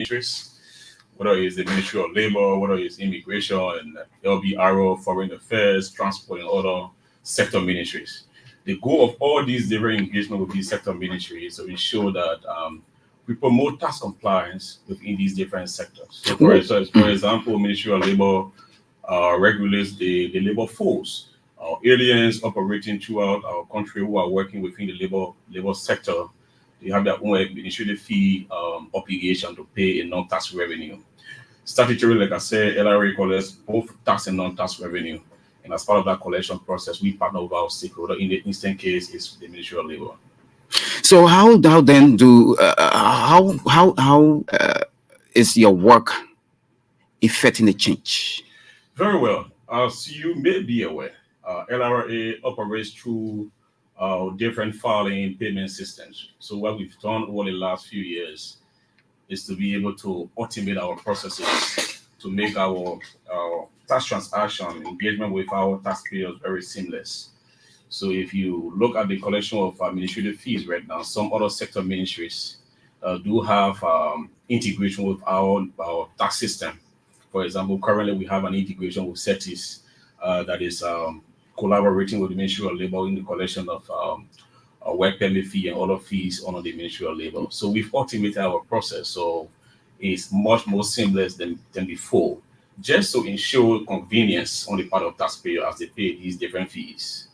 ministries, whether it's the Ministry of Labor, whether it's immigration and LBRO, foreign affairs, transport, and other sector ministries. The goal of all these different engagement with these sector ministries is to ensure that we promote tax compliance within these different sectors. So, for example, Ministry of Labor regulates the labor force. Aliens operating throughout our country who are working within the labor sector, they have their own administrative fee obligation to pay a non-tax revenue. Statutory, like I said, LRA collects both tax and non-tax revenue. And as part of that collection process, we partner with our stakeholder. In the instant case, it's the Ministry of Labor. So how then do how is your work effecting a change? Very well. As you may be aware, LRA operates through different filing payment systems. So what we've done over the last few years is to be able to automate our processes to make our tax transaction engagement with our taxpayers very seamless. So if you look at the collection of administrative fees right now, some other sector ministries do have integration with our tax system. For example, currently we have an integration with CETIS that is collaborating with the Ministry of Labor in the collection of a work permit fee and other fees under the Ministry of Labor. So we've automated our process, so it's much more seamless than before, just to ensure convenience on the part of taxpayers as they pay these different fees.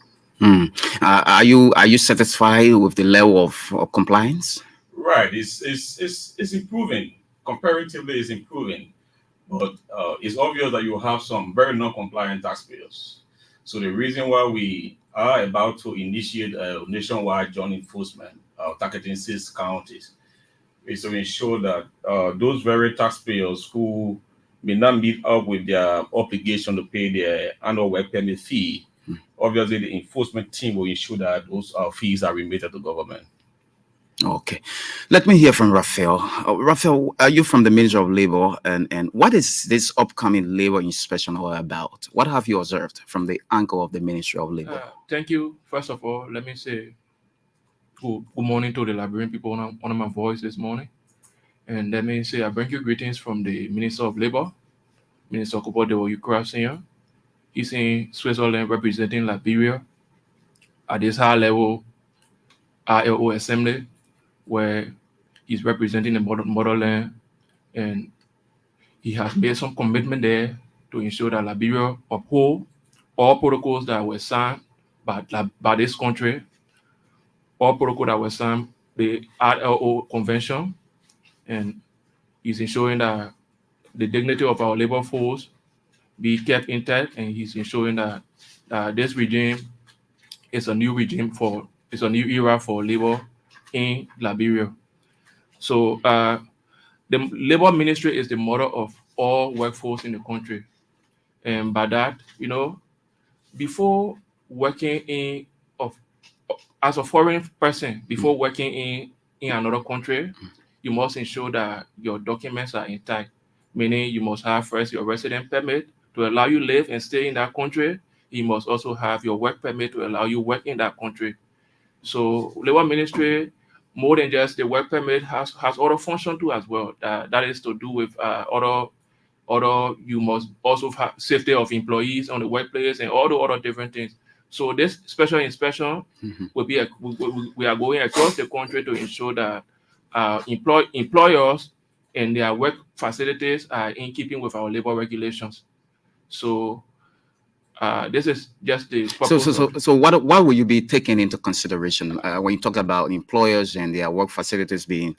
Are you satisfied with the level of compliance? Right, it's improving. Comparatively, it's improving, but it's obvious that you have some very non-compliant taxpayers. So the reason why we are about to initiate a nationwide joint enforcement targeting 6 counties is to ensure that those very taxpayers who may not meet up with their obligation to pay their annual work permit fee, obviously the enforcement team will ensure that those fees are remitted to government. Okay. Let me hear from Raphael. Raphael, are you from the Ministry of Labor? And what is this upcoming labor inspection all about? What have you observed from the angle of the Ministry of Labor? Thank you. First of all, let me say good morning to the Liberian people on my voice this morning. And let me say I bring you greetings from the Minister of Labor, Minister Kubo Dewo Ukra Senior. He's in Switzerland representing Liberia at this high level ILO assembly, where he's representing the motherland, and he has made some commitment there to ensure that Liberia uphold all protocols that were signed by this country, all protocols that were signed the ILO convention, and he's ensuring that the dignity of our labor force be kept intact, and he's ensuring that this regime is a new era for labor in Liberia. So the labor ministry is the mother of all workforce in the country. And by that, before working as a foreign person, before working in another country, you must ensure that your documents are intact. Meaning you must have first your resident permit to allow you live and stay in that country. You must also have your work permit to allow you work in that country. So labor ministry, more than just the work permit, has other function too as well. That is to do with other. You must also have safety of employees on the workplace and all the other different things. So this special inspection will be we are going across the country to ensure that employers and their work facilities are in keeping with our labor regulations. So this is just the purpose. So what will you be taking into consideration when you talk about employers and their work facilities being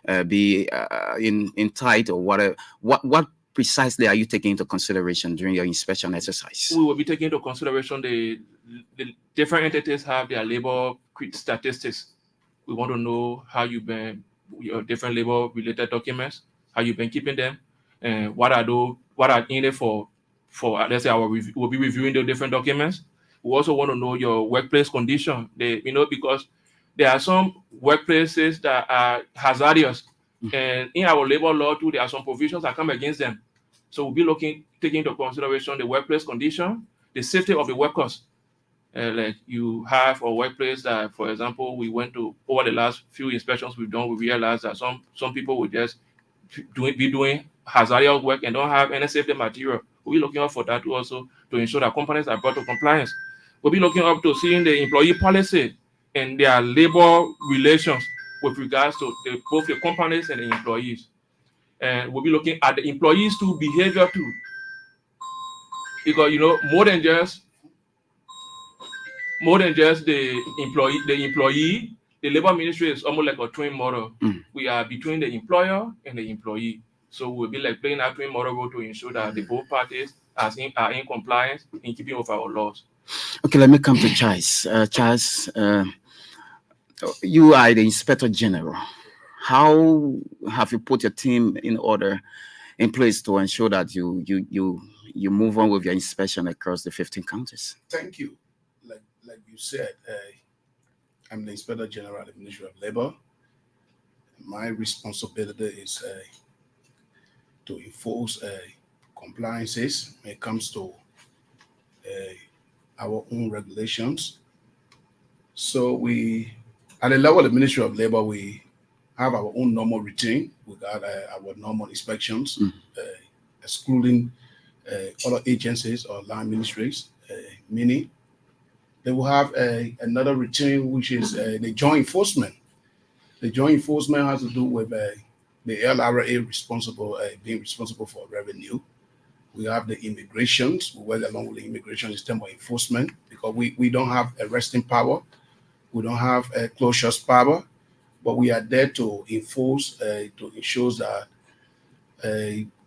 in tight, or whatever? What precisely are you taking into consideration during your inspection exercise? We will be taking into consideration the different entities have their labor statistics. We want to know how you've been, your different labor related documents, how you've been keeping them, and what are in it for let's say we'll be reviewing the different documents. We also want to know your workplace condition. Because there are some workplaces that are hazardous, and in our labor law too, there are some provisions that come against them. So we'll be taking into consideration the workplace condition, the safety of the workers. Like you have a workplace that, for example, we went to over the last few inspections we've done, we realized that some people would just doing hazardous work and don't have any safety material. We'll be looking out for that also to ensure that companies are brought to compliance. We'll be looking up to seeing the employee policy and their labor relations with regards to both the companies and the employees. And we'll be looking at the employees' to behavior too. Because more than just the employee, the labor ministry is almost like a twin model. We are between the employer and the employee. So we'll be like playing that twin model role to ensure that the both parties are in compliance in keeping with our laws. Okay, let me come to Charles. Charles, you are the Inspector General. How have you put your team in place to ensure that you move on with your inspection across the 15 counties? Thank you. Like you said, I'm the Inspector General of the Ministry of Labor. My responsibility is to enforce compliances when it comes to our own regulations. So at the level of the Ministry of Labor, we have our own normal routine. We got our normal inspections, excluding other agencies or line ministries, meaning they will have another routine, which is the joint enforcement. The joint enforcement has to do with the LRA being responsible for revenue. We have the immigrations. We work along with the immigration system of enforcement because we don't have arresting power. We don't have closures power, but we are there to enforce, to ensure that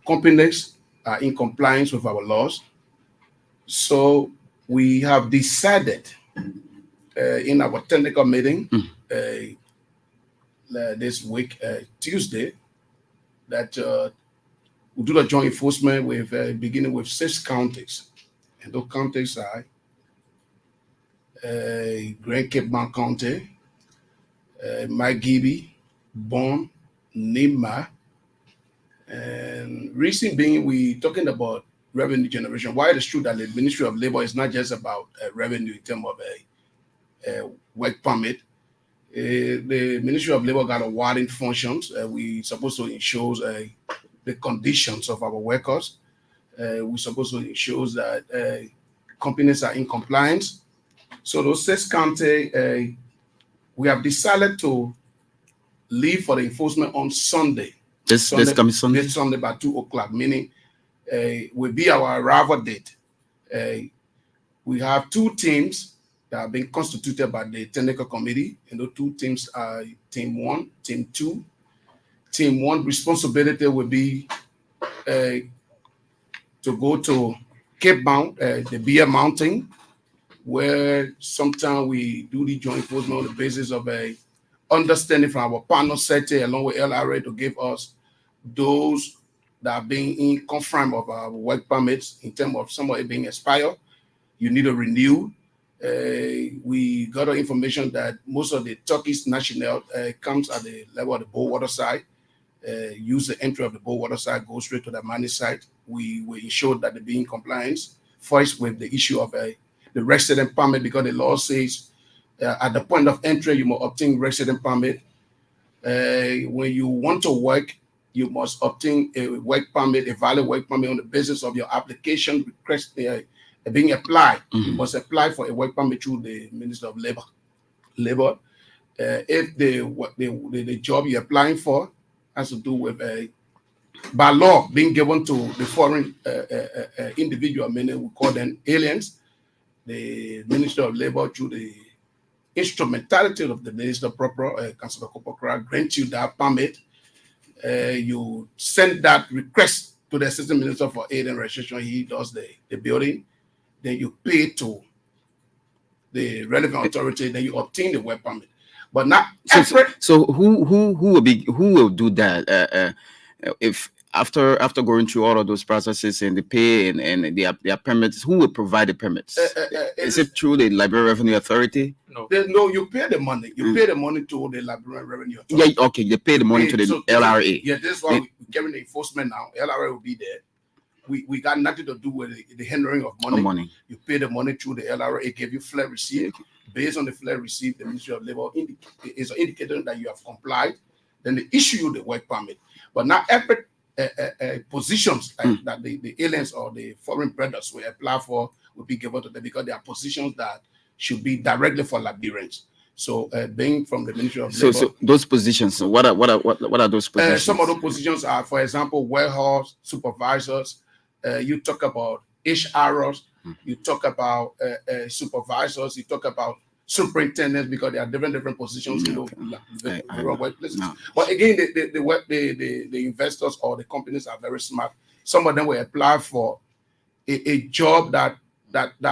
companies are in compliance with our laws. So we have decided in our technical meeting this week, Tuesday, that we'll do the joint enforcement with beginning with 6 counties. And those counties are Grand Cape Mount County, Magibby, Bon, Nima, and reason being we talking about revenue generation. While it's true that the Ministry of Labor is not just about revenue in terms of a work permit, the Ministry of Labor got a wide functions. We supposed to ensure the conditions of our workers. We supposed to ensure that companies are in compliance. So those 6 counties, we have decided to leave for the enforcement on Sunday. This coming Sunday? This Sunday by 2 o'clock, meaning will be our arrival date. We have 2 teams that have been constituted by the technical committee, and those 2 teams are Team 1, Team 2. Team 1 responsibility will be to go to Cape Mount, the Beer Mountain, where sometimes we do the joint enforcement on the basis of a understanding from our partner sector along with LRA to give us those that are being in confirm of our work permits in terms of somebody being expired. You need to renew. We got information that most of the Turkish national comes at the level of the Bowater side. Use the entry of the Bowater side, go straight to the money side. We will ensure that they be in compliance first with the issue of the resident permit, because the law says at the point of entry you must obtain resident permit. When you want to work, you must obtain a work permit, a valid work permit on the basis of your application request being applied. You must apply for a work permit through the Minister of Labor. If the job you're applying for has to do with by law being given to the foreign individual, meaning we call them aliens, the Minister of Labor, through the instrumentality of the Minister proper, Councillor Kopokra, grant you that permit. You send that request to the Assistant Minister for Aid and Registration. He does the building. Then you pay to the relevant authority. Then you obtain the work permit. But not so who will do that? If after going through all of those processes and the pay and their permits, who will provide the permits? Is it through the Liberia Revenue Authority? No, you pay the money. You pay the money to the Liberia Revenue Authority. Yeah, okay, you pay the money to the LRA. Yeah, this is why we're carrying the enforcement now. LRA will be there. We got nothing to do with the handling of money. You pay the money through the LRA. It gave you flat receipt. Based on the flat receipt, the Ministry of Labor is indicating that you have complied. Then they issue you the work permit. But not every positions that the aliens or the foreign predators will apply for will be given to them, because there are positions that should be directly for Liberians. So being from the Ministry of Labor. So those positions, what are those positions? Some of those positions are, for example, warehouse supervisors. You talk about HRs. You talk about supervisors. You talk about superintendents, because there are different positions in those workplaces. No. But again, the investors or the companies are very smart. Some of them will apply for a job that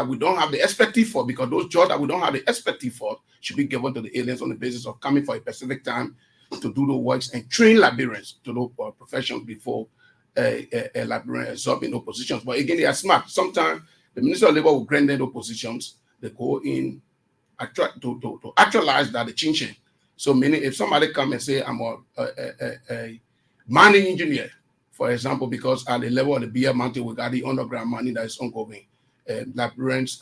we don't have the expertise for, because those jobs that we don't have the expertise for should be given to the aliens on the basis of coming for a specific time to do the works and train Liberians to those professions before a Liberian absorbing those positions. But again, they are smart. Sometimes the Minister of Labor will grant them those positions. They go in to actualize that the changing. So meaning, if somebody come and say, I'm a mining engineer, for example, because at the level of the BR Mountain, we got the underground mining that is ongoing. Liberians,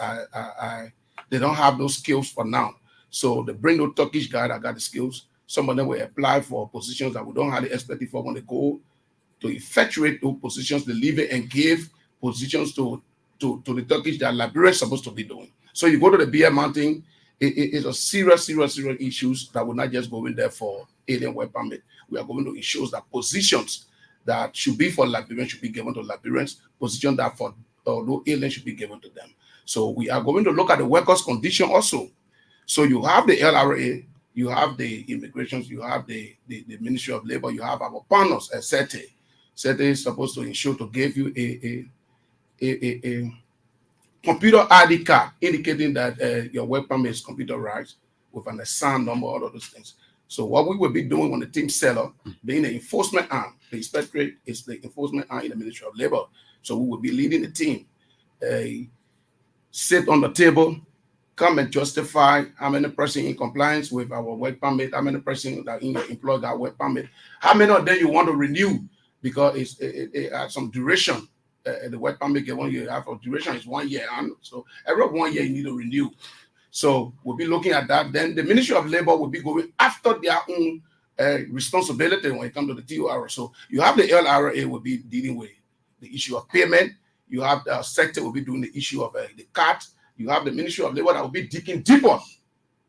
they don't have those skills for now. So they bring those Turkish guys that got the skills. Some of them will apply for positions that we don't have the expertise for. When they go to effectuate those positions, they leave it and give positions to the Turkish that Liberians supposed to be doing. So you go to the BR Mountain, it's a serious issues that we're not just going there for alien work permit. We are going to issues that positions that should be for Liberians should be given to Liberians, positions that for no aliens should be given to them. So we are going to look at the workers' condition also. So you have the LRA, you have the immigrations, you have the Ministry of Labor, you have our partners at SETE. SETE is supposed to ensure to give you a computer ID card indicating that your work permit is computerized with an assigned number, all of those things. So what we will be doing on the team seller, being the enforcement arm, the inspectorate is the enforcement arm in the Ministry of Labor. So we will be leading the team, sit on the table, come and justify how many person in compliance with our work permit, how many person that in your employer got work permit, how many of them you want to renew, because it has some duration. The work permit given you have a duration is 1 year, and so every 1 year you need to renew. So we'll be looking at that. Then the Ministry of Labor will be going after their own responsibility when it comes to the TOR. So you have the LRA will be dealing with the issue of payment. You have the sector will be doing the issue of the CAT. You have the Ministry of Labor that will be digging deeper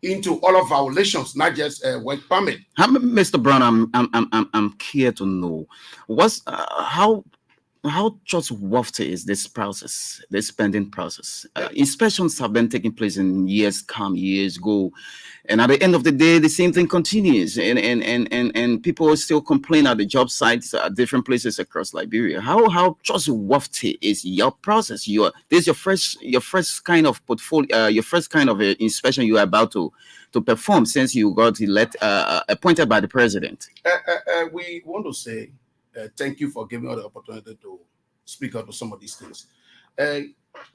into all of violations, not just work permit. Mr. Brown, I'm curious to know how trustworthy is this process, this spending process? Inspections have been taking place in years go, and at the end of the day, the same thing continues, and people still complain at the job sites at different places across Liberia. How trustworthy is your process? This is your first kind of portfolio, your first kind of inspection you are about to perform since you got appointed by the president. We want to say thank you for giving us the opportunity to speak out to some of these things.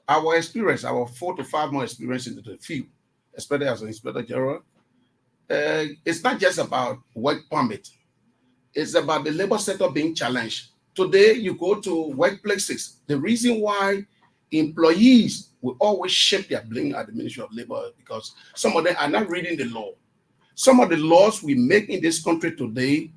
Our experience, our 4 to 5 months experience into the field, especially as an inspector general, it's not just about work permit. It's about the labor sector being challenged. Today, you go to workplaces. The reason why employees will always shape their blame at the Ministry of Labor is because some of them are not reading the law. Some of the laws we make in this country today,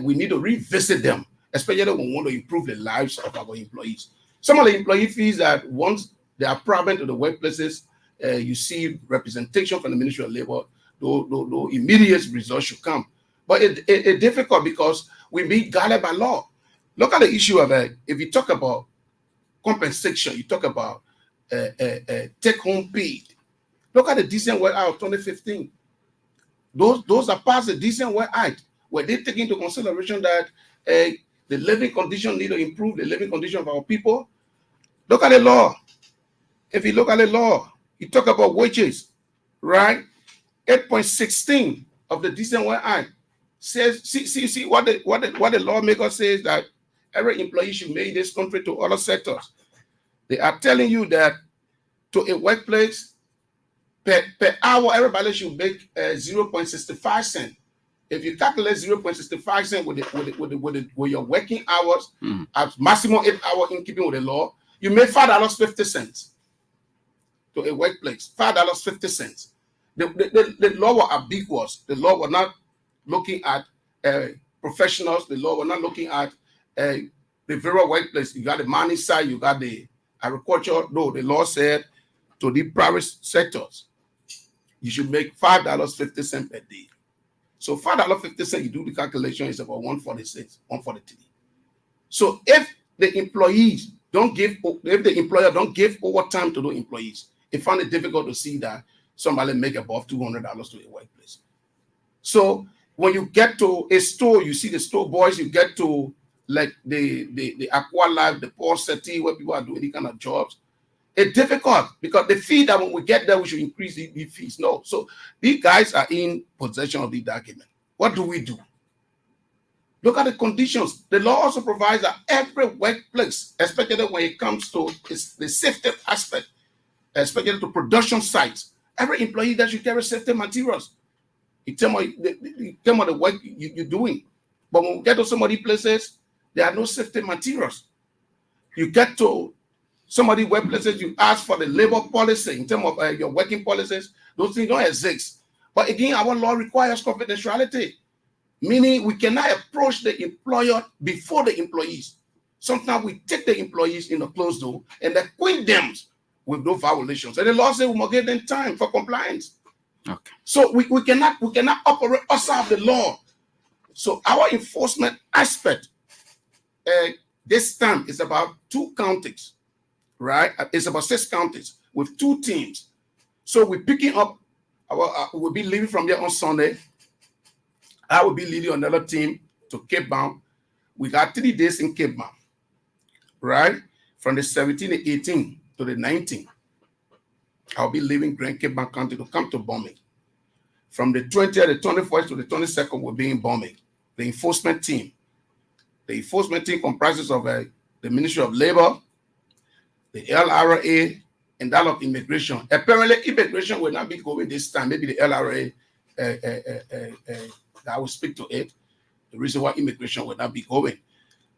we need to revisit them, especially when we want to improve the lives of our employees. Some of the employee fees that once they are proven to the workplaces, you see representation from the Ministry of Labor, though immediate results should come. But it's difficult because we be guided by law. Look at the issue of if you talk about compensation, you talk about take-home paid. Look at the Decent Work Act of 2015. Those are past the Decent Work Act, where they take into consideration that the living condition need to improve, the living condition of our people. Look at the law. If you look at the law, you talk about wages, right? 8.16 of the Decent Work Act says, see what the lawmaker says, that every employee should make this country to other sectors. They are telling you that to a workplace, per hour, everybody should make 0.65 cents. If you calculate 0.65 cents with your working hours at maximum 8 hours in keeping with the law, you make $5.50 to a workplace. $5.50. The law was ambiguous. The law was not looking at professionals. The law, we're not looking at the very workplace. You got the mining side, you got the agriculture. No, the law said to the private sectors, you should make $5.50 per day. So $5.50, you do the calculation, is about 146, 143. So if the employees if the employer don't give overtime to those employees, it find it difficult to see that somebody make above $200 to a workplace. So when you get to a store, you see the store boys, you get to like the Aqua Life, the Paul City, where people are doing any kind of jobs. It's difficult because they feel that when we get there, we should increase the fees. No. So these guys are in possession of the document. What do we do? Look at the conditions. The law also provides that every workplace, especially when it comes to the safety aspect, especially to production sites, every employee that should carry safety materials. In terms of the work you're doing. But when we get to some of these places, there are no safety materials. You get to some of these workplaces, you ask for the labor policy in terms of your working policies. Those things don't exist. But again, our law requires confidentiality, meaning we cannot approach the employer before the employees. Sometimes we take the employees in a closed door and acquaint them with no violations. And the law says we must give them time for compliance. Okay. So we cannot operate outside the law. So our enforcement aspect this time is about 2 counties, right? It's about 6 counties with 2 teams. So we're picking up we'll be leaving from here on Sunday. I will be leading another team to Cape Town. We got 3 days in Cape Town, right? From the 17th to 18th to the 19th. I'll be leaving Grand Cape Town County to come to bombing. From the 20th, the 21st to the 22nd, we'll be in bombing. The enforcement team. The enforcement team comprises of the Ministry of Labor, the LRA, and that of Immigration. Apparently, Immigration will not be going this time. Maybe the LRA, I will speak to it. The reason why Immigration will not be going.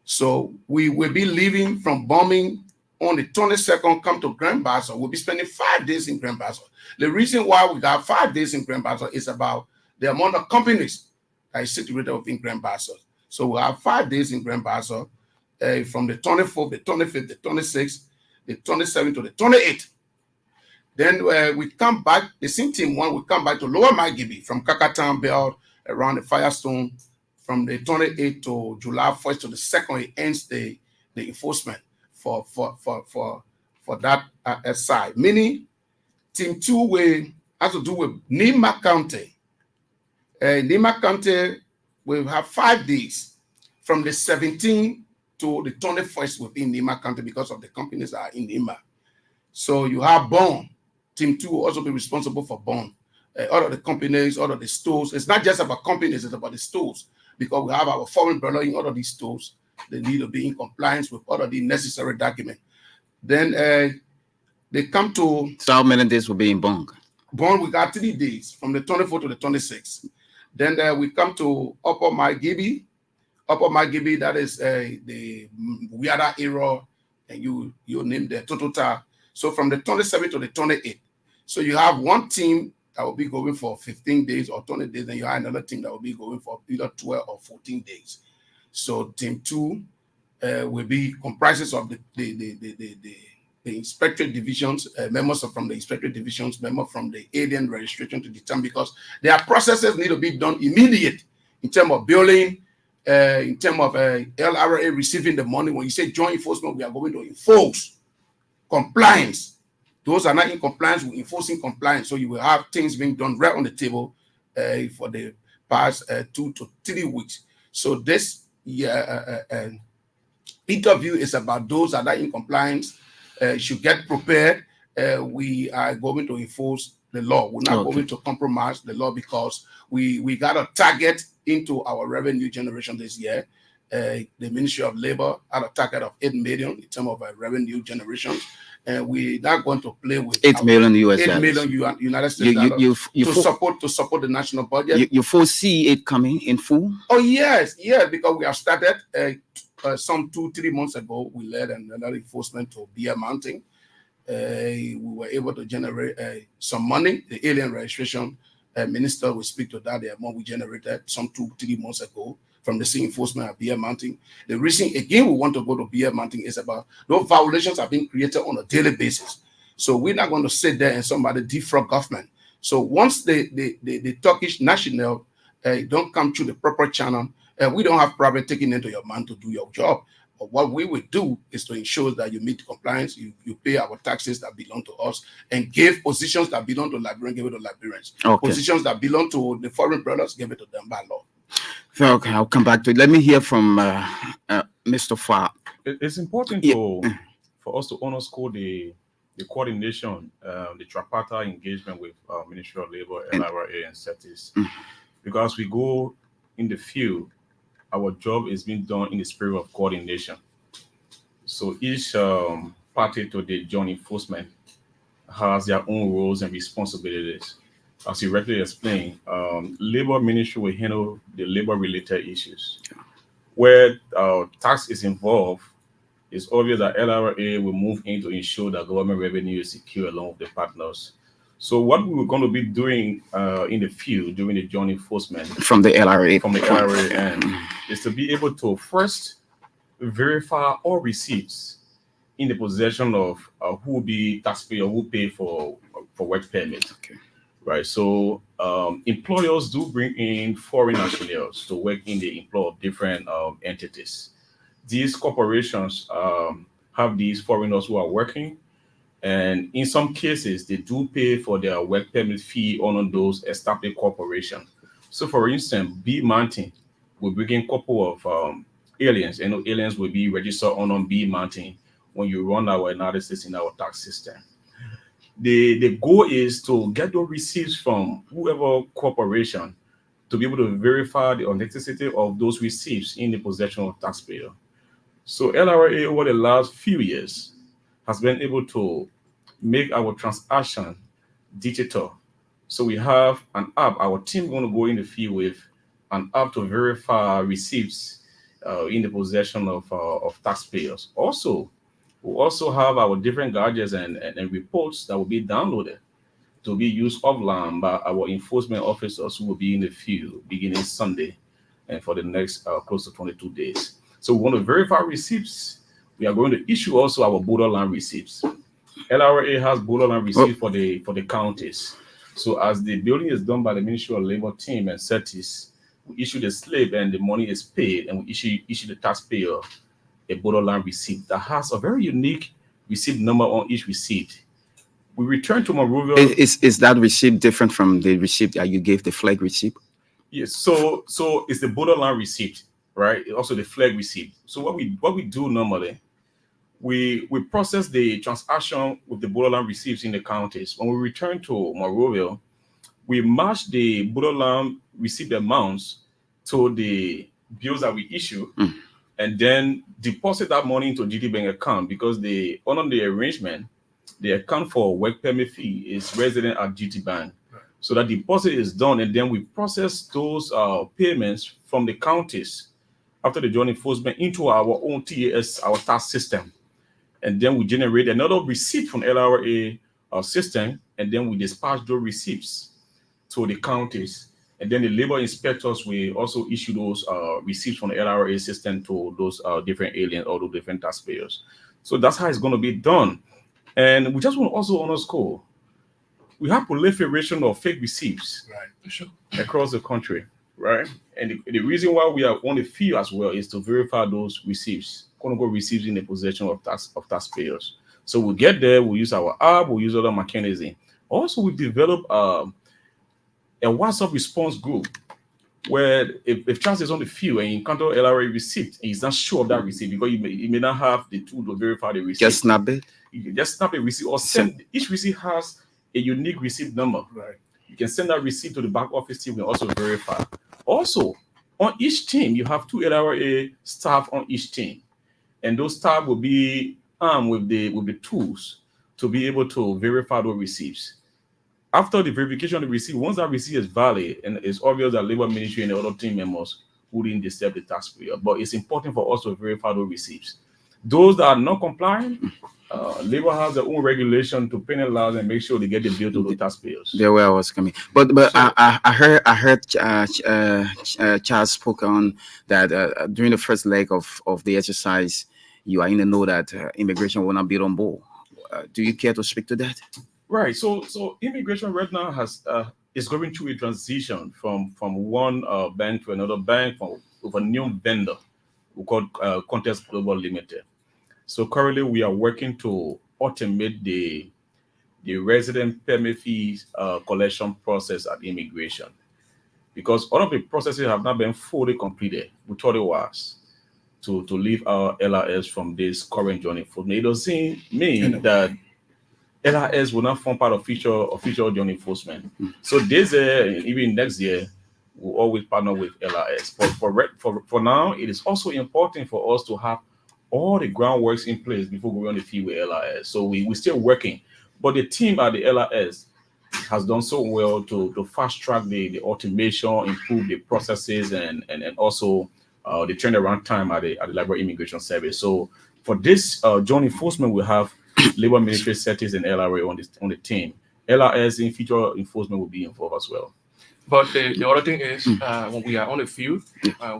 So we will be leaving from bombing on the 22nd, come to Grand Bassel. We'll be spending 5 days in Grand Bassel. The reason why we got 5 days in Grand Bassel is about the amount of companies that is situated within Grand Bassel. So we'll have 5 days in Grand Bassel from the 24th, the 25th, the 26th, the 27th to the 28th. Then we come back, the same team one, we come back to Lower Magibi from Kakatown Belt around the Firestone from the 28th to July 1st to the 2nd. It ends the enforcement for that side. Meaning, team 2 will have to do with Nima County. Nima County will have 5 days from the 17th to the 21st within Nima County because of the companies that are in Nima. So you have Bond. Team 2 will also be responsible for Bond. All of the companies, all of the stores. It's not just about companies, it's about the stores. Because we have our foreign brother in all of these stores. They need to be in compliance with all of the necessary documents. Then they come to... So how many days will be in Bong? Bond, we got 3 days, from the 24th to the 26th. Then we come to Upper Magibi. Upper Magibi, that is the Wiada area, and you name the Totota. So from the 27th to the 28th. So you have one team that will be going for 15 days or 20 days, and you have another team that will be going for either 12 or 14 days. So team 2 will be comprises of the inspectorate divisions, members from the inspectorate divisions, members from the alien registration to determine, because their processes need to be done immediate in terms of billing, in terms of LRA receiving the money. When you say joint enforcement, we are going to enforce compliance. Those are not in compliance, we're enforcing compliance. So you will have things being done right on the table for the past 2 to 3 weeks. So this interview is about those that are in compliance. Should get prepared. We are going to enforce the law. We're not going to compromise the law because we got a target into our revenue generation this year. The Ministry of Labor had a target of 8 million in terms of revenue generation. And we're not going to play with 8 million US 8 dollars. million United States dollars to support the national budget. You foresee it coming in full? Oh yes, because we have started some 2-3 months ago. We led another enforcement to Beer Mountain. We were able to generate some money. The alien registration minister will speak to that. The amount we generated some 2-3 months ago from the scene enforcement at BL Mountain. The reason, again, we want to go to BL Mountain is about those violations are being created on a daily basis. So we're not going to sit there and somebody defraud government. So once the Turkish national don't come through the proper channel, we don't have problem taking into your man to do your job. But what we will do is to ensure that you meet compliance, you pay our taxes that belong to us, and give positions that belong to Liberians, give it to Liberians. Okay. Positions that belong to the foreign brothers, give it to them by law. Okay, I'll come back to it. Let me hear from Mr. Fa. It's important for us to underscore the coordination, the tripartite engagement with Ministry of Labor, LRA, and CETIS. Because we go in the field, our job is being done in the spirit of coordination. So each party to the joint enforcement has their own roles and responsibilities. As you rightly explained, Labor Ministry will handle the labor-related issues. Where tax is involved, it's obvious that LRA will move in to ensure that government revenue is secure along with the partners. So what we were going to be doing in the field during the joint enforcement From the LRA. from the LRA end is to be able to first verify all receipts in the possession of who will be taxpayer who pay for work permit. Okay. Right. So employers do bring in foreign nationals to work in the employ of different entities. These corporations have these foreigners who are working. And in some cases, they do pay for their work permit fee on those established corporations. So, for instance, B Mountain will bring in a couple of aliens, and aliens will be registered on B Mountain when you run our analysis in our tax system. The goal is to get those receipts from whoever corporation to be able to verify the authenticity of those receipts in the possession of taxpayer. So, LRA over the last few years has been able to make our transaction digital. So we have an app. Our team going to go in the field with an app to verify receipts in the possession of taxpayers. Also, we also have our different gadgets and reports that will be downloaded to be used offline by our enforcement officers who will be in the field beginning Sunday and for the next close to 22 days. So we want to verify receipts. We are going to issue also our borderline receipts. LRA has borderline receipts for the counties. So as the building is done by the Ministry of Labor team and CETIS, we issue the slip and the money is paid, and we issue the taxpayer a borderline receipt that has a very unique receipt number on each receipt. We return to Monrovia. Is that receipt different from the receipt that you gave, the flag receipt? Yes. So it's the borderline receipt, right? Also the flag receipt. So what we do normally, we process the transaction with the borderline receipts in the counties. When we return to Monrovia, we match the borderline receipt amounts to the bills that we issue, and then deposit that money into GT Bank account, because under the arrangement, the account for work permit fee is resident at GT Bank. Right. So that deposit is done, and then we process those payments from the counties after the joint enforcement into our own TAS, our tax system. And then we generate another receipt from LRA system, and then we dispatch those receipts to the counties. And then the labor inspectors will also issue those receipts from the LRA system to those different aliens or those different taxpayers. So that's how it's going to be done. And we just want to also underscore, we have proliferation of fake receipts, right, sure, across the country, right? And the reason why we are on the field as well is to verify those receipts, quote-unquote receipts in the possession of taxpayers. So we'll get there, we'll use our app, we'll use other mechanisms. Also, we've developed a WhatsApp response group where if Charles is on the field and you encounter LRA receipt and he's not sure of that receipt because he may not have the tool to verify the receipt. Just snap it. You can just snap a receipt or send. Each receipt has a unique receipt number. Right. You can send that receipt to the back office team and also verify. Also, on each team, you have 2 LRA staff on each team, and those staff will be armed with the tools to be able to verify those receipts. After the verification of the receipt, once that receipt is valid, and it's obvious that Labor Ministry and the other team members wouldn't disturb the taxpayer, but it's important for us to verify those receipts. Those that are not compliant, labor has their own regulation to penalize and make sure they get the bill to the taxpayers. There where I was coming, but So- I heard Charles spoke on that during the first leg of the exercise. You are in the know that immigration will not be on board. Do you care to speak to that? Right. So immigration right now has is going through a transition from one bank to another bank with a new vendor we call Contest Global Limited. So currently we are working to automate the resident permit fees collection process at immigration because all of the processes have not been fully completed. We thought it was to leave our LRS from this current journey. For me, it doesn't mean that LRS will not form part of official journey enforcement. So this year and even next year, we'll always partner with LRS. But for now, it is also important for us to have all the groundworks in place before we go on the field with LRS. So we're still working. But the team at the LRS has done so well to fast track the automation, improve the processes, and also the turnaround time at the Labor Immigration Service. So for this joint enforcement, we have Labor Ministry settings and LRA on the team. LRS in future enforcement will be involved as well. But the other thing is, when we are on the field,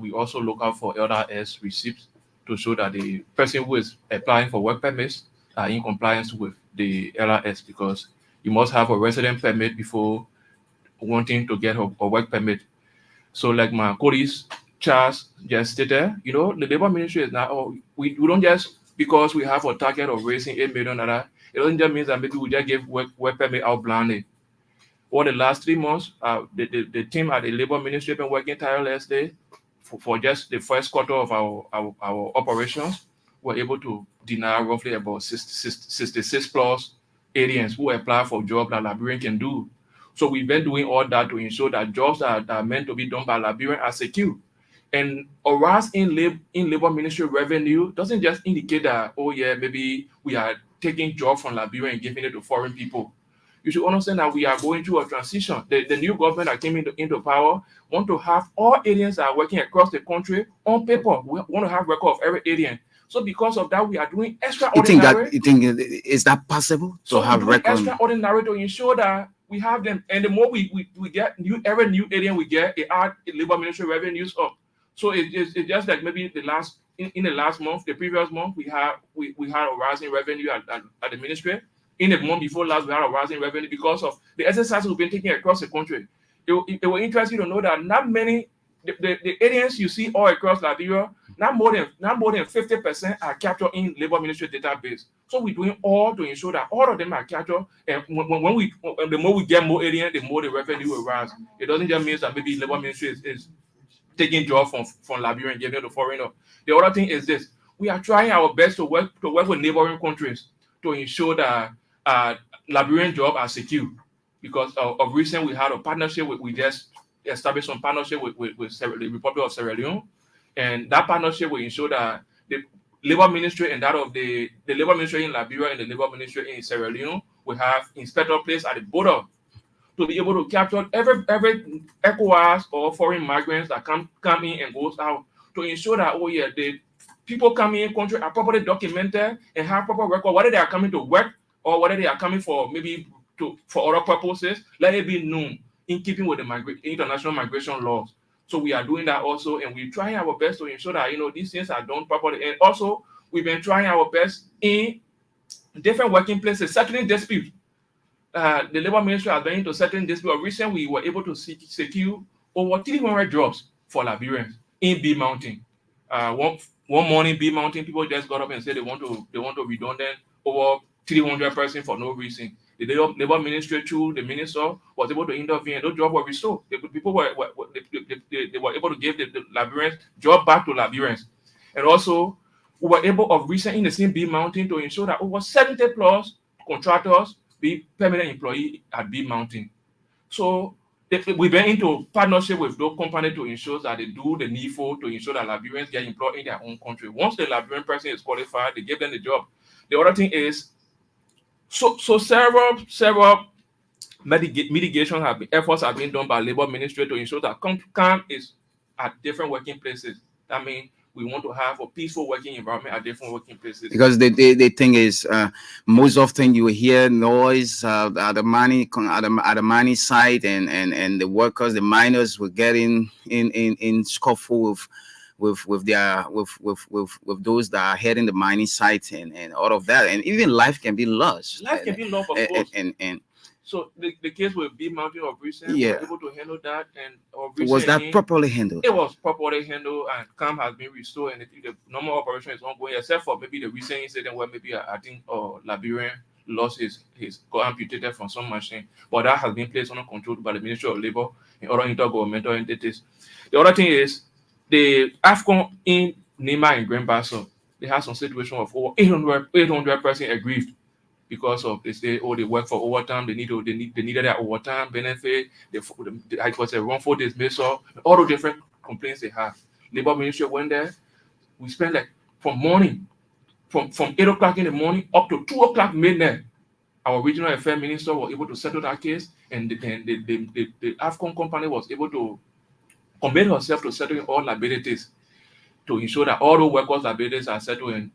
we also look out for LRS receipts to show that the person who is applying for work permits are in compliance with the LRS, because you must have a resident permit before wanting to get a work permit. So like my colleagues, Charles just stated, the Labor Ministry is now, we don't just, because we have a target of raising $8 million, it doesn't just mean that maybe we just give work permit out blindly. Over the last 3 months, the team at the Labor Ministry have been working tirelessly for just the first quarter of our operations. We're able to deny roughly about 66 plus aliens who apply for jobs that Liberian can do. So we've been doing all that to ensure that jobs that are meant to be done by Liberian are secure. And a rise in Labor Ministry revenue doesn't just indicate that, maybe we are taking jobs from Liberia and giving it to foreign people. You should understand that we are going through a transition. The new government that came into power want to have all aliens that are working across the country on paper. We want to have record of every alien. So because of that, we are doing extraordinary. You think is that possible to have record? Extraordinary to ensure that we have them, and the more we get every new alien we get, it add Labor Ministry revenues up. So it's just like maybe the previous month, we had a rising revenue at the ministry. In the month before last, we had a rising revenue because of the exercises we've been taking across the country. It will interest you to know that not many the aliens you see all across Liberia, not more than 50% are captured in Labor Ministry database. So we're doing all to ensure that all of them are captured. And the more we get more aliens, the more the revenue will rise. It doesn't just mean that maybe Labor Ministry is taking jobs from Liberia and giving it to foreigner. The other thing is this: we are trying our best to work with neighboring countries to ensure that Liberian jobs are secure. Because of recent, we had a partnership we just established some partnership with the Republic of Sierra Leone, and that partnership will ensure that the Labor Ministry and that of the Labor Ministry in Liberia and the Labor Ministry in Sierra Leone will have inspector placed at the border to be able to capture every ECOWAS or foreign migrants that come in and goes out, to ensure that the people coming in country are properly documented and have proper record, whether they are coming to work or whether they are coming for for other purposes. Let it be known in keeping with the international migration laws. So we are doing that also, and we're trying our best to ensure that these things are done properly. And also, we've been trying our best in different working places, settling disputes. The Labor Ministry has been into certain disputes. Recently, we were able to secure over 300 jobs for Liberians in B Mountain. One morning, B Mountain people just got up and said they want to redundant over 300 persons for no reason. The Labor Ministry, through the minister, was able to intervene, and those jobs were restored. People were able to give the Liberians job back to Liberians. And also, we were able of recent in the same B Mountain to ensure that over 70 plus contractors be permanent employee at B Mountain. So we've been into partnership with those companies to ensure that they do the needful to ensure that Liberians get employed in their own country. Once the Liberian person is qualified, they give them the job. The other thing is, so several mitigation efforts have been done by Labor Ministry to ensure that CAM is at different working places. I mean, we want to have a peaceful working environment at different working places. Because the thing is, most often you hear noise at the mining site, and the workers, the miners, were getting in scuffle with those that are heading the mining site, and all of that, and even life can be lost. Life can be lost, of course. And so the case with B Mountain of recent, we were able to handle that, and was that properly handled? It was properly handled, and calm has been restored, and the normal operation is ongoing, except for maybe the recent incident where maybe I think Liberian lost his got amputated from some machine, but that has been placed under control by the Ministry of Labor and other intergovernmental entities. The other thing is the AFCON in Nima and Grand Basso, they have some situation of over 800 persons aggrieved because of they say, they work for overtime, they needed their overtime benefit, I was a wrongful dismissal, all the different complaints they have. Labor Ministry went there. We spent like from 8 o'clock in the morning up to 2 o'clock midnight. Our regional affairs minister was able to settle that case, and the AFCON company was able to commit herself to settling all liabilities to ensure that all the workers' liabilities are settled and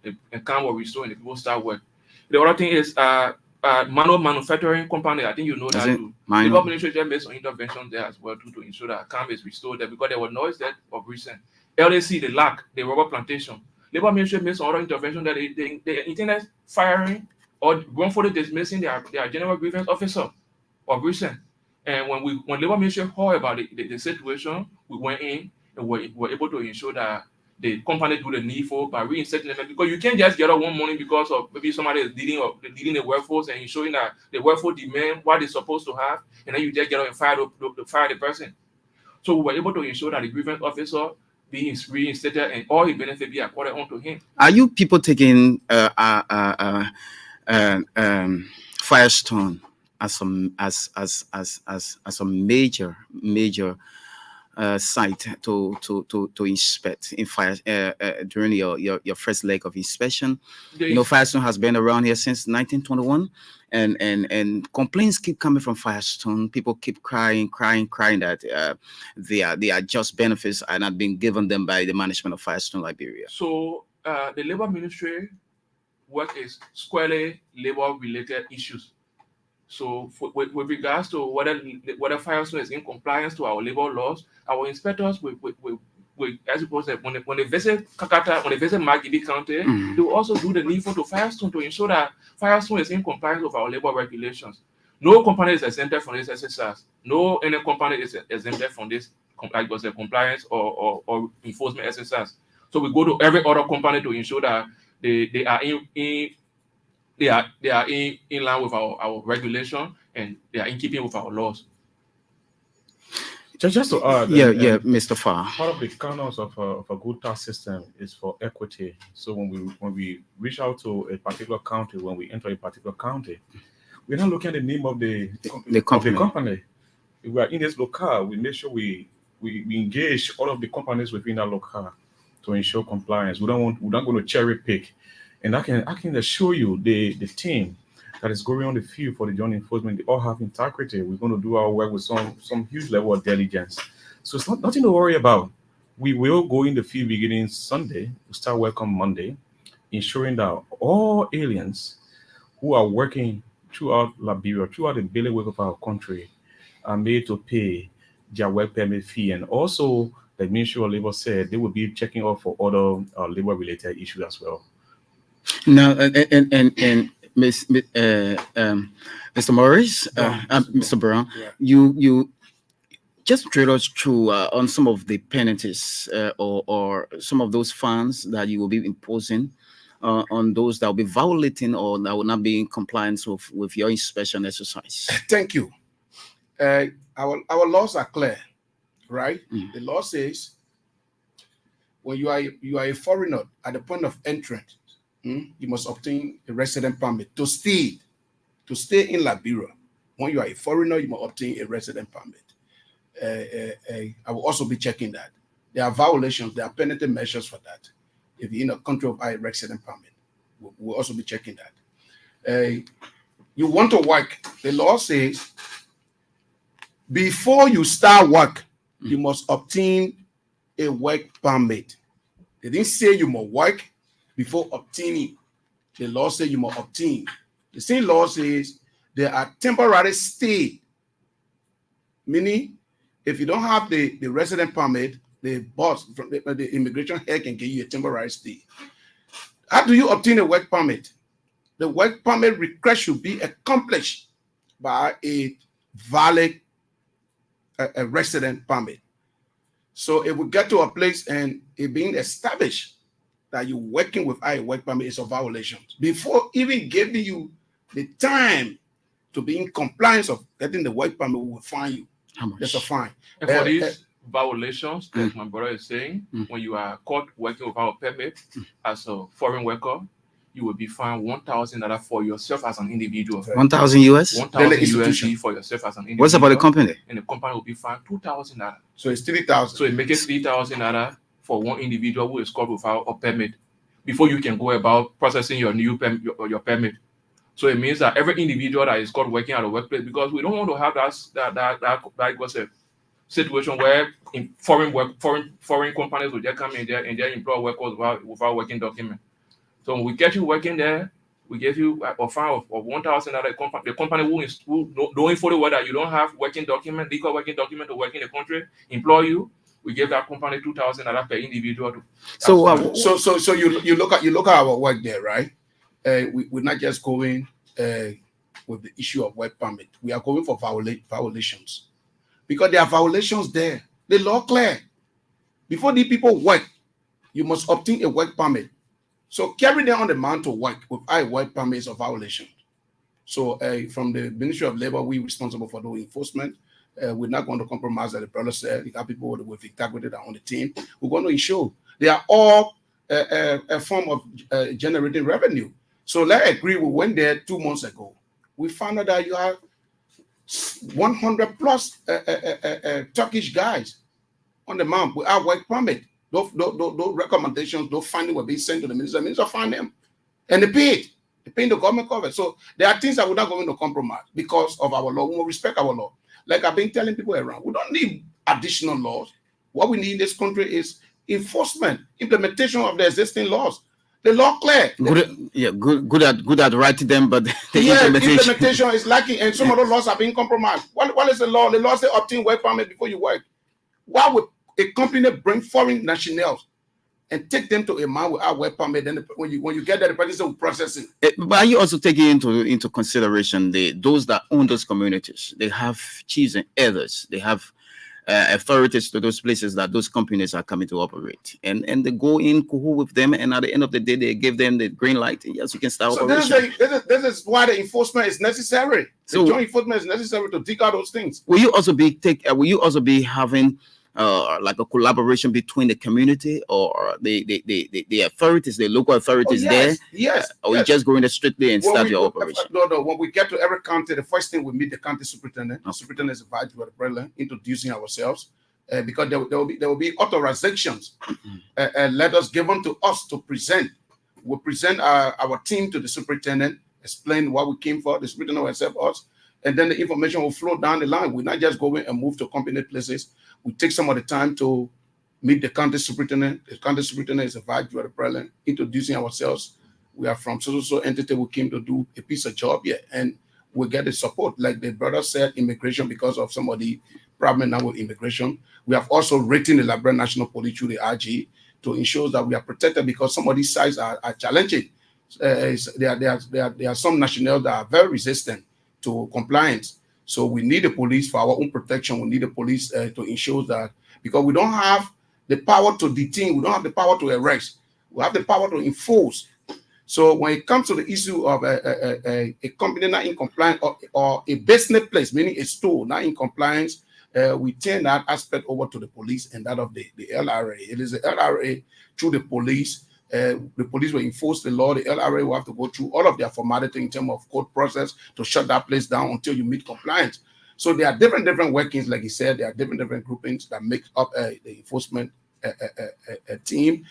can were restored and the people start work. The other thing is manual manufacturing company. I think you know that too. The government just made some intervention there as well to ensure that calm is restored there, because there was noise there of recent. LAC, the LAC, the rubber plantation. Labor Ministry made some other intervention that the internet firing or wrongfully dismissing their general grievance officer of recent. And when Labor Ministry heard about the situation, we went in and were able to ensure that the company do the needful by reinstating them, because you can't just get up one morning because of maybe somebody is leading the workforce and ensuring that the workforce demand what they're supposed to have, and then you just get up and fire the person. So we were able to ensure that the grievance officer being reinstated and all his benefits be accorded onto him. Are you people taking Firestone as a major site to inspect in fire during your first leg of inspection? Firestone has been around here since 1921, and complaints keep coming from Firestone. People keep crying that their just benefits are not being given them by the management of Firestone Liberia. So the Labor Ministry work is squarely labor-related issues. So with regards to whether Firestone is in compliance to our labor laws, our inspectors as you said, when they visit Kakata, when they visit Magidi County, they will also do the needful to Firestone to ensure that Firestone is in compliance with our labor regulations. No company is exempted from this exercise. No any company is exempted from this compliance or enforcement exercise. So we go to every other company to ensure that they are in line with our regulation, and they are in keeping with our laws. Just to add, Mr. Farr. Part of the canons of a good tax system is for equity. So when we reach out to a particular county, when we enter a particular county, we're not looking at the name of the company. If we are in this locale, we make sure we engage all of the companies within that locale to ensure compliance. We're not going to cherry pick. And I can assure you the team that is going on the field for the joint enforcement, they all have integrity. We're going to do our work with some huge level of diligence. So it's nothing to worry about. We will go in the field beginning Sunday. We'll start work on Monday, ensuring that all aliens who are working throughout Liberia, throughout the bailiwick of our country, are made to pay their work permit fee. And also, the Ministry of Labor said they will be checking out for other labor-related issues as well. Now, and Mr. Morris, Mr. Brown, you just trade us through on some of the penalties or some of those fines that you will be imposing on those that will be violating or that will not be in compliance with your inspection exercise. Thank you. Our laws are clear, right? The law says when you are a foreigner at the point of entrance, you must obtain a resident permit to stay in Liberia. When you are a foreigner, you must obtain a resident permit. I will also be checking that. There are violations, there are penalty measures for that. If you're in a country of a resident permit, we'll also be checking that. You want to work, the law says, before you start work, you must obtain a work permit. They didn't say you must work before obtaining. The law says you must obtain. The same law says there are temporary stay, meaning if you don't have the resident permit, the boss from the immigration head can give you a temporary stay. How do you obtain a work permit? The work permit request should be accomplished by a valid a resident permit. So if we get to a place and it being established that you're working without a work permit is a violation, before even giving you the time to be in compliance of getting the work permit, we will fine you. How much? That's a fine. And for these violations, as my brother is saying, when you are caught working without a permit as a foreign worker, you will be fined $1,000 for yourself as an individual. 1,000 US? 1,000 USD for yourself as an individual. What's about the company? And the company will be fined $2,000. So it's 3,000. So it makes it $3,000 for one individual who is caught without a permit before you can go about processing your new your permit. So it means that every individual that is caught working at a workplace, because we don't want to have that was a situation where in foreign companies will just come in there and they employ workers without working document. So when we get you working there, we give you a fine of $1,000. The company who knowing fully well that you don't have legal working document to work in the country, employ you. We give that company $2,000 per individual. So you look at our work there, right? We're not just going with the issue of work permit. We are going for violations because there are violations there. The law clear. Before the people work, you must obtain a work permit. So carry them on the man to work without a work permit is a violation. So from the Ministry of Labor, we're responsible for the enforcement. We're not going to compromise, as the brother said. We have people with integrity that are on the team. We're going to ensure they are all a form of generating revenue. So let's agree, we went there 2 months ago. We found out that you have 100 plus Turkish guys on the mount without work permit. Those recommendations, those findings were being sent to the minister. The minister found them and they paid. They paid the government cover. So there are things that we're not going to compromise because of our law. We will respect our law. Like I've been telling people around, we don't need additional laws. What we need in this country is enforcement, implementation of the existing laws. The law clear. Good at writing them, but the implementation is lacking, and some of the laws are being compromised. What is the law? The law says obtain work permit before you work. Why would a company bring foreign nationals and take them to a man without work permit? Then when you get there, the person will process it. But are you also taking into consideration those that own those communities? They have chiefs and elders. They have authorities to those places that those companies are coming to operate, and they go in cahoo with them, and at the end of the day, they give them the green light, and yes, you can start. So this is why the enforcement is necessary. The joint enforcement is necessary to dig out those things. Will you also be having like a collaboration between the community or the authorities, the local authorities there? Yes. Or you just going there strictly and start your operation? No. When we get to every county, the first thing we meet the county superintendent. The superintendent is invited to the president, introducing ourselves, because there will be authorizations letters given to us to present. We'll present our team to the superintendent, explain what we came for. The superintendent will accept us, and then the information will flow down the line. We're not just going and move to company places. We take some of the time to meet the county superintendent. The county superintendent is invited to the president, introducing ourselves. We are from so entity. We came to do a piece of job here, and we get the support. Like the brother said, immigration, because of some of the problem now with immigration. We have also written the Liberian National Police through the RG to ensure that we are protected, because some of these sites are challenging. There are some nationals that are very resistant to compliance. So we need the police for our own protection. We need the police to ensure that, because we don't have the power to detain, we don't have the power to arrest, we have the power to enforce. So when it comes to the issue of a company not in compliance, or a business place, meaning a store not in compliance, we turn that aspect over to the police and that of the LRA. It is the LRA through the police. The police will enforce the law. The LRA will have to go through all of their formality in terms of court process to shut that place down until you meet compliance. So there are different workings, like he said. There are different groupings that make up the enforcement team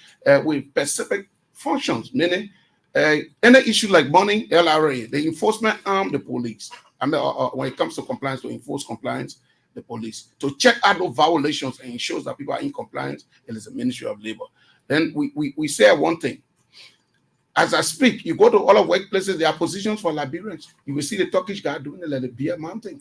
with specific functions. Meaning, any issue like money, LRA, the enforcement arm, the police. When it comes to compliance, to enforce compliance, the police. To check out those violations and ensure that people are in compliance, it is the Ministry of Labor. Then we say one thing. As I speak, you go to all of workplaces, there are positions for Liberians. You will see the Turkish guy doing it like the beer mountain.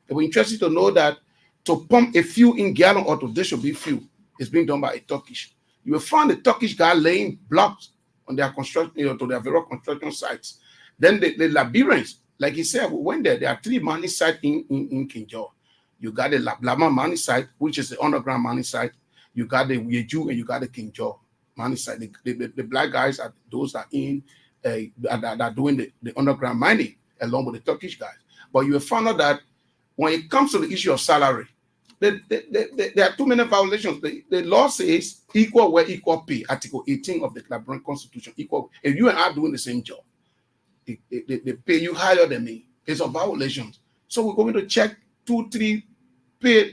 They were interested to know that to pump a fuel in gallon or to there should be fuel is being done by a Turkish. You will find the Turkish guy laying blocks on their construction, to their various construction sites. Then the Liberians, like he said, we went there. There are 3 mining sites in Kinjo. You got the Lablama mining site, which is the underground mining site. You got the Yeju and you got the Kinjo mining site. The black guys are those that are doing the underground mining along with the Turkish guys. But you will find out that when it comes to the issue of salary, there are too many violations. The law says equal where equal pay, Article 18 of the Liberian Constitution. Equal. If you and I are doing the same job, they pay you higher than me. It's a violation. So we're going to check 2-3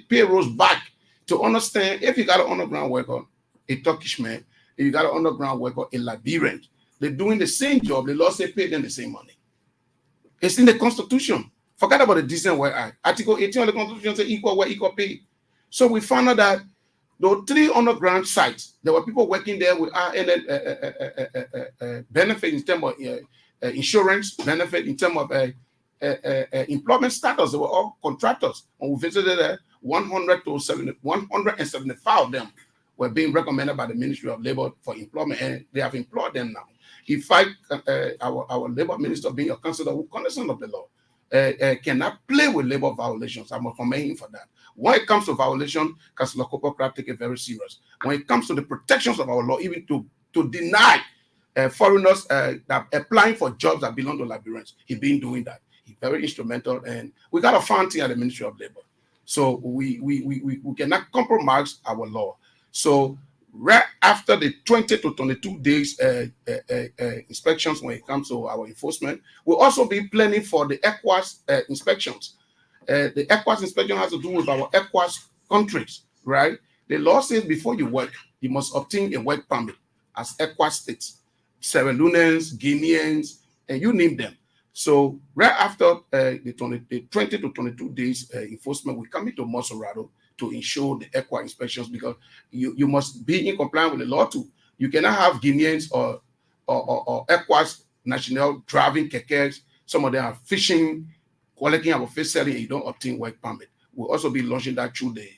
payrolls back to understand if you got an underground worker, a Turkish man, if you got an underground worker, a Liberian, they're doing the same job. The law says pay them the same money. It's in the Constitution. Forget about the Decent Work Act. Article 18 of the Constitution says equal work, equal pay. So we found out that those 3 underground sites, there were people working there with benefit in terms of insurance, benefit in terms of employment status. They were all contractors. When we visited 175 of them were being recommended by the Ministry of Labor for employment, and they have employed them now. If our labor minister, being a counselor who cognizant of the law, cannot play with labor violations. I must commend him for that. When it comes to violation, Councillor Coppercraft take it very serious. When it comes to the protections of our law, even to deny foreigners that applying for jobs that belong to Liberians, he's been doing that. He's very instrumental, and we got a fountain at the Ministry of Labor. So we cannot compromise our law. So right after the 20 to 22 days inspections, when it comes to our enforcement, we'll also be planning for the ECOWAS inspections. The ECOWAS inspection has to do with our ECOWAS countries, right? The law says before you work, you must obtain a work permit as ECOWAS states, Sierra Leoneans, Guineans, and you name them. So right after the 20 to 22 days enforcement, we come into Monserrado to ensure the ECOWAS inspections, because you must be in compliance with the law too. You cannot have Guineans or ECOWAS national driving kekes. Some of them are fishing, collecting our face selling, and you don't obtain work permit. We'll also be launching that through the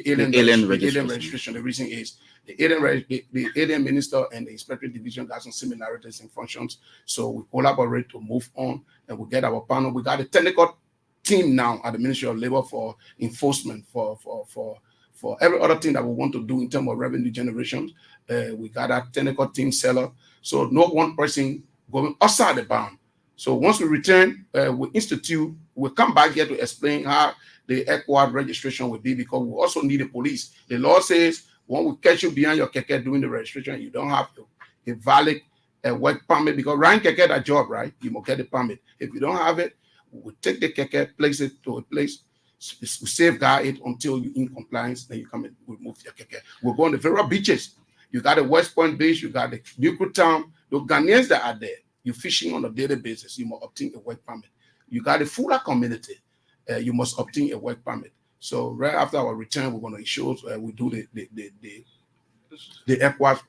alien registration. The reason is the alien minister and the inspector division got some similarities in functions. So we collaborate to move on, and we get our panel. We got a technical team now at the Ministry of Labor for enforcement, for every other thing that we want to do in terms of revenue generation. We got a technical team seller, so no one person going outside the bound. So once we return, we'll come back here to explain how the ECOWAS registration will be, because we also need the police. The law says when we catch you behind your keke doing the registration, you don't have a valid work permit, because riding keke that job, right? You must get the permit. If you don't have it, we take the keke, place it to a place, we safeguard it until you're in compliance, then you come and remove your keke. We'll go on the various beaches. You got the West Point Beach, you got the Newport Town, the Ghanaians that are there, you're fishing on a daily basis, you must obtain a work permit. You got the Fula community, you must obtain a work permit. So right after our return, we're going to ensure we do the ECOWAS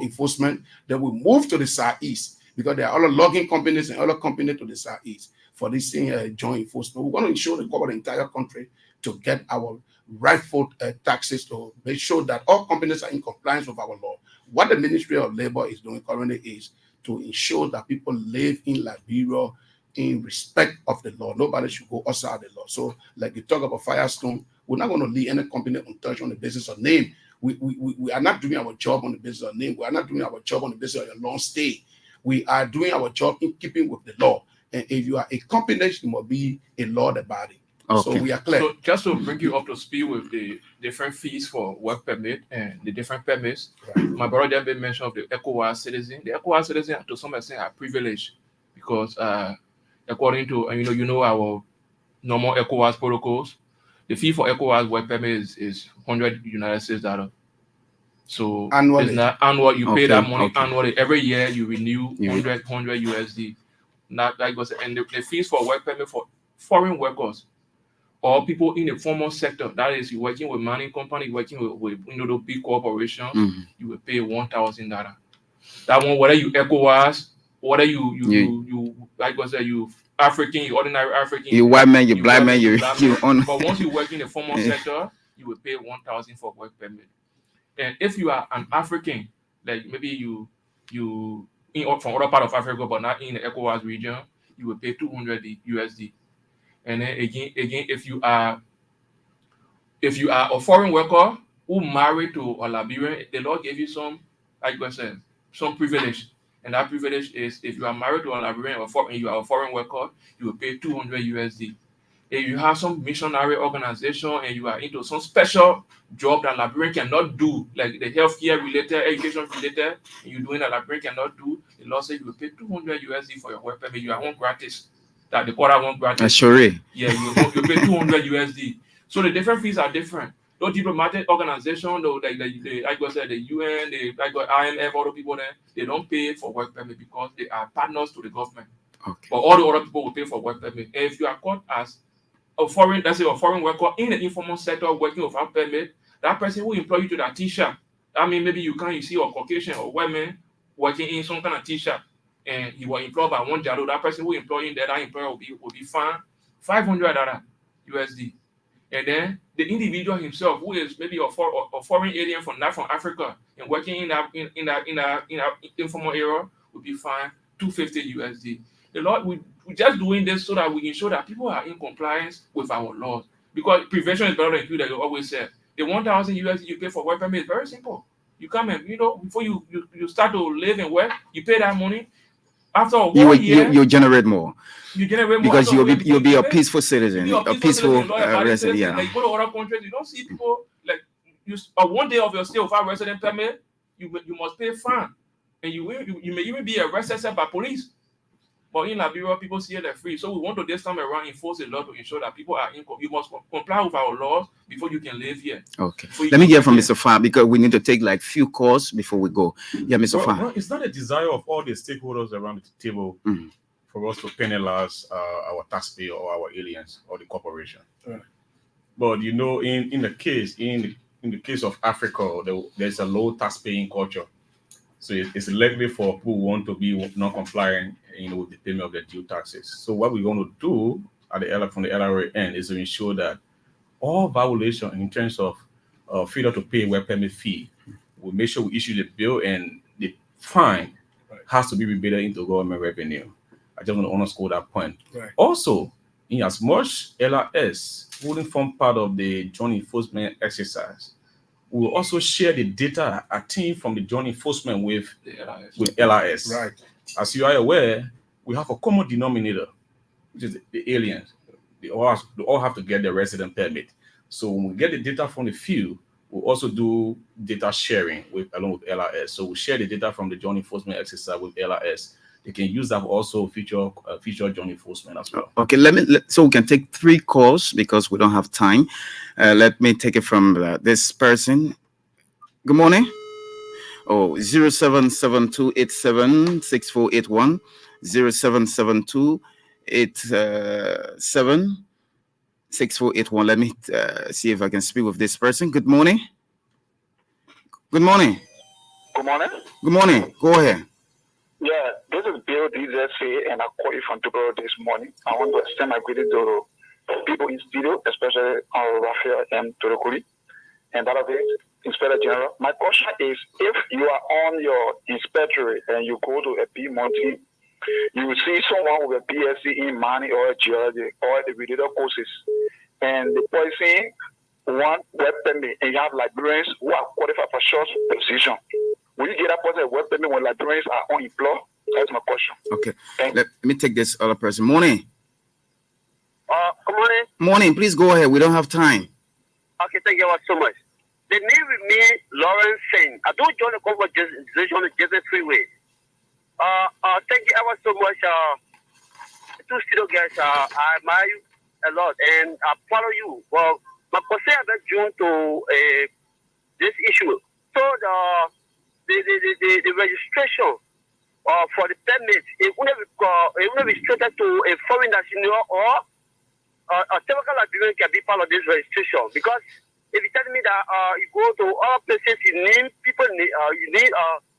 enforcement. Then we move to the Southeast, because there are other logging companies and other companies to the Southeast for this thing, joint enforcement. We're going to ensure to cover the entire country to get our rightful taxes, to make sure that all companies are in compliance with our law. What the Ministry of Labor is doing currently is to ensure that people live in Liberia in respect of the law. Nobody should go outside the law. So like you talk about Firestone, we're not going to leave any company untouched on the basis of name. We are not doing our job on the basis of name. We are not doing our job on the basis of a long stay. We are doing our job in keeping with the law. And if you are a company, you must be a law-abiding body. Okay. So we are clear. So just to bring you up to speed with the different fees for work permit and the different permits, right. My brother then mentioned of the ECOWAS citizen. The ECOWAS citizen, to some extent, are privileged, because according to you know our normal ECOWAS protocols, the fee for ECOWAS work permit is $100. So annually. It's not annual. You pay that money annually. Every year you renew 100 USD. Not like was, and the fees for work permit for foreign workers or people in the formal sector. That is, you're working with mining company, working with the big corporation, you will pay $1,000. That one, whether you ECOWAS, whether you like I said, you African, you ordinary African, you white man, you black man, you on. But once you work in the formal sector, you will pay $1,000 for work permit. And if you are an African, like maybe you from other part of Africa, but not in the ECOWAS region, you will pay $200 USD. And then again, if you are a foreign worker who married to a Liberian, the law gave you some, like I said, some privilege. And that privilege is if you are married to a Liberian or you are a foreign worker, you will pay $200 USD. If you have some missionary organization and you are into some special job that Liberian cannot do, like the healthcare related, education related, and you're doing that Liberian cannot do, the law says you will pay $200 USD for your work permit. You are on gratis. That the quarter one gratis. Sure. Yeah, you pay $200 USD. So the different fees are different. Those diplomatic organization, though, like I said, the UN, the IMF, all the people there, they don't pay for work permit because they are partners to the government. Okay. But all the other people will pay for work permit. And if you are caught as a foreign worker in the informal sector working without permit, that person will employ you to that t-shirt. I mean, maybe you see a Caucasian or white man working in some kind of t-shirt, and he was employed by one jalo. That person who employed him there, that employer will be fined $500 USD. And then the individual himself, who is maybe a foreign alien from Africa and working in that informal area, will be fined $250 USD. The law, we're just doing this so that we can show that people are in compliance with our laws. Because prevention is better than cure, like you always said. The $1,000 USD you pay for work permit is very simple. You come and before you start to live and work, you pay that money. After a whole year, you generate more. You generate more because you'll be a peaceful citizen, a peaceful resident. Yeah. Like you go to other countries, you don't see people like you. One day of your stay without resident permit, you must pay a fine, and you may even be arrested by police. But in Liberia, people see it free. So we want to this time around enforce a law to ensure that people are you must comply with our laws before you can live here. Okay. Let me hear from Mr. Farr because we need to take like few calls before we go. Yeah, Mr. Farr. Well, it's not a desire of all the stakeholders around the table for us to penalize our taxpayer or our aliens or the corporation. Right. But in the case of Africa, there's a low tax paying culture. So it's likely for people who want to be non-compliant, with the payment of their due taxes. So what we're going to do from the LRA end is to ensure that all violation in terms of failure to pay work permit fee, we'll make sure we issue the bill and the fine has to be rebated into government revenue. I just want to underscore that point. Right. Also, in as much LRS wouldn't form part of the joint enforcement exercise, we will also share the data attained from the joint enforcement with LRS. Right. As you are aware, we have a common denominator, which is the aliens. They all have to get their resident permit. So when we get the data from the field, we'll also do data sharing along with LRS. So we share the data from the joint enforcement exercise with LRS. They can use that also future joint enforcement as well. Okay, so we can take 3 calls because we don't have time. Let me take it from this person. Good morning. 0772876481, 0772876481. Let me see if I can speak with this person. Good morning. Good morning. Good morning. Good morning. Go ahead. Yeah, this is Bill DZC, and I called you from Dubai this morning. I want to extend my greeting to people in studio, especially Raphael and Turukuri, and that of it, Inspector General. My question is, if you are on your inspectorate and you go to a B Monty, you will see someone with a BSc in mining or geology or the related courses, and the person want work permit, and you have Liberians who are qualified for short position. Will you get that person a work permit when Liberians are unemployed? That's my question. Okay. Let me take this other person. Morning. Good morning. Morning. Please go ahead. We don't have time. Okay, thank you so much. The name with me, Lawrence Singh. I don't join the conversation on the Jersey Freeway. Thank you ever so much. Two studio guys, I admire you a lot and I follow you. Well, my question is June to this issue. So the registration for the permit, it will be restricted to a foreign national or typical Liberian can be part of this registration, because if you tell me that you go to all places, you need people,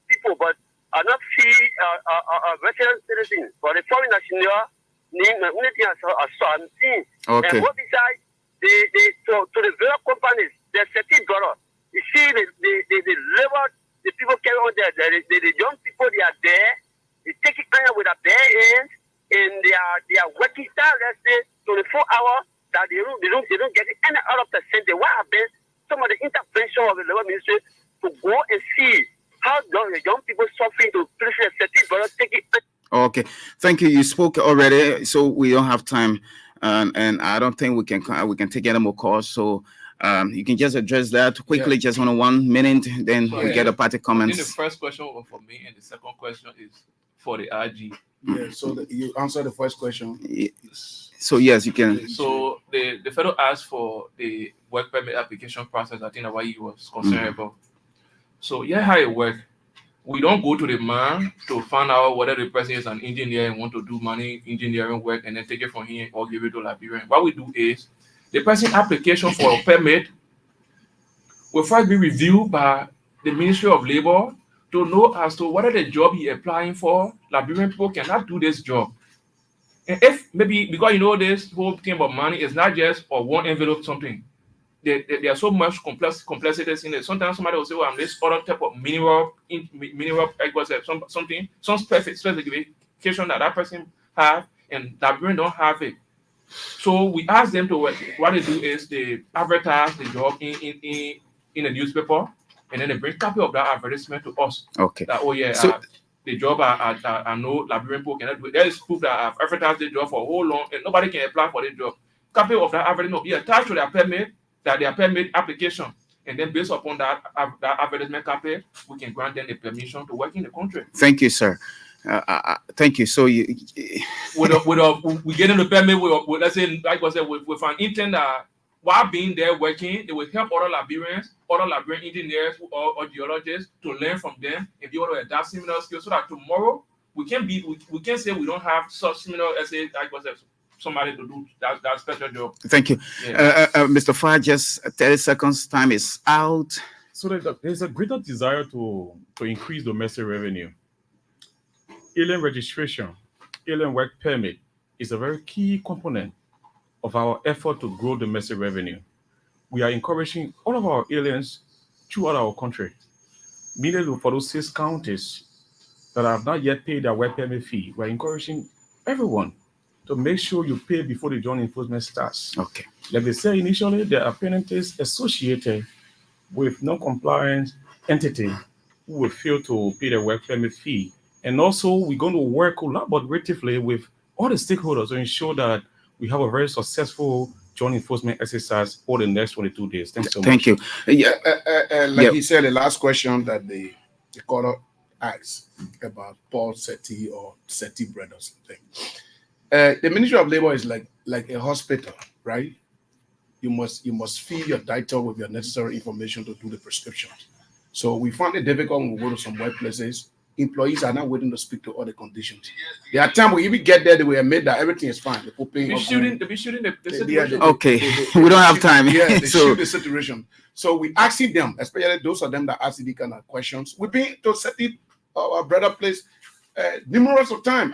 people, but not see resident citizens. For the foreign national, need unity as something. Okay. And what besides to the various companies, the certain dollar. You see the labor, the people carry on there, the young people, they are there. They take it kind of with a bare hands, and they are working style, let's say 24 hours, that they don't get any other percent. What happened? Some of the intervention of the labor ministry to go and see how the young people suffering to place a certain dollar, take it. Okay, thank you. You spoke already, so we don't have time, and I don't think we can take any more calls. So you can just address that quickly, just on 1 minute, then we get a party comments. I think the first question was for me, and the second question is for the RG. Yeah, so you answer the first question. So yes, you can. So the fellow asked for the work permit application process. I think that's why he was concerned about. So yeah, how it works. We don't go to the man to find out whether the person is an engineer and want to do money engineering work and then take it from him or give it to Liberian. What we do is the person application for a permit will first be reviewed by the Ministry of Labor to know as to whether the job he applying for, Liberian people cannot do this job. And if maybe because this whole thing about money is not just or one envelope something. There are so much complexities in it. Sometimes somebody will say, "Well, I'm this other type of mineral, some specification that person have, and Liberian don't have it." So we ask them to what they do is they advertise the job in the newspaper, and then they bring a copy of that advertisement to us. Okay. That, So the job I know Liberian people cannot do it. There is proof that I've advertised the job for a whole long, and nobody can apply for the job. Copy of that advertisement will be attached to their permit. That their permit application, and then based upon that advertisement copy, we can grant them the permission to work in the country. thank you, sir. Thank you. So you. We get them the permit. Let's say, like I said, with an intent that while being there working, they will help other Liberians, other Liberian engineers or geologists to learn from them and be able to adapt similar skills, so that tomorrow we can say we don't have such similar, let's say, like I said, somebody to do that special job. Thank you. Yeah. Mr. Farr, just 30 seconds. Time is out. So there's a greater desire to increase domestic revenue. Alien registration, alien work permit is a very key component of our effort to grow domestic revenue. We are encouraging all of our aliens throughout our country, mainly for those 6 counties that have not yet paid their work permit fee. We're encouraging everyone to make sure you pay before the joint enforcement starts. Okay. Like they said initially, there are penalties associated with non-compliant entity who will fail to pay the work permit fee. And also, we're going to work collaboratively with all the stakeholders to ensure that we have a very successful joint enforcement exercise for the next 22 days. Thanks so much. Thank you. Yeah. He said, the last question that the caller asked about Paul Seti or Seti bread or something. The Ministry of Labor is like a hospital, right? You must feed your doctor with your necessary information to do the prescriptions. So we find it difficult when we go to some workplaces. Employees are not willing to speak to all the conditions. There are times we even get there, they will admit that everything is fine. To be shooting the situation. Okay, we don't have time. Yeah, they shoot the situation. So we asking them, especially those of them that ask these kind of questions. We've been to set it our brother place numerous of time.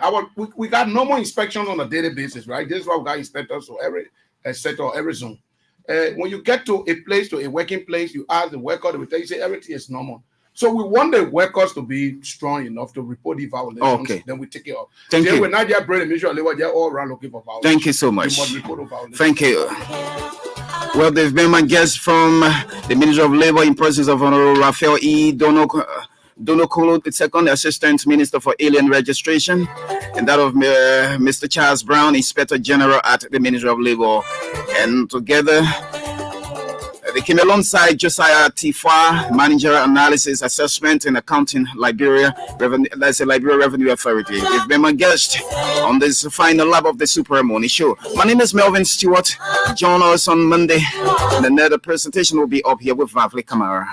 We got normal inspections on a daily basis, right? This is why we got inspectors for every sector, every zone. When you get to a place, to a working place, you ask the worker, they will tell you, say everything is normal. So we want the workers to be strong enough to report the violations. Okay. Then we take it up. Thank you. We're not just bringing the Ministry of Labor, they're all around looking for violations. Thank you so much. We must report the violations. Thank you. Well, they've been my guests from the Ministry of Labor in presence of Honorable Raphael E. Donokolo, the second Assistant Minister for Alien Registration, and that of Mr. Charles Brown, Inspector General at the Ministry of Labor. And together, they came alongside Josiah Tifa, Manager Analysis, Assessment and Accounting, Liberia Revenue Authority. They've been my guest on this final lap of the Super Money Show. My name is Melvin Stewart. Join us on Monday, and another presentation will be up here with Vavli Kamara.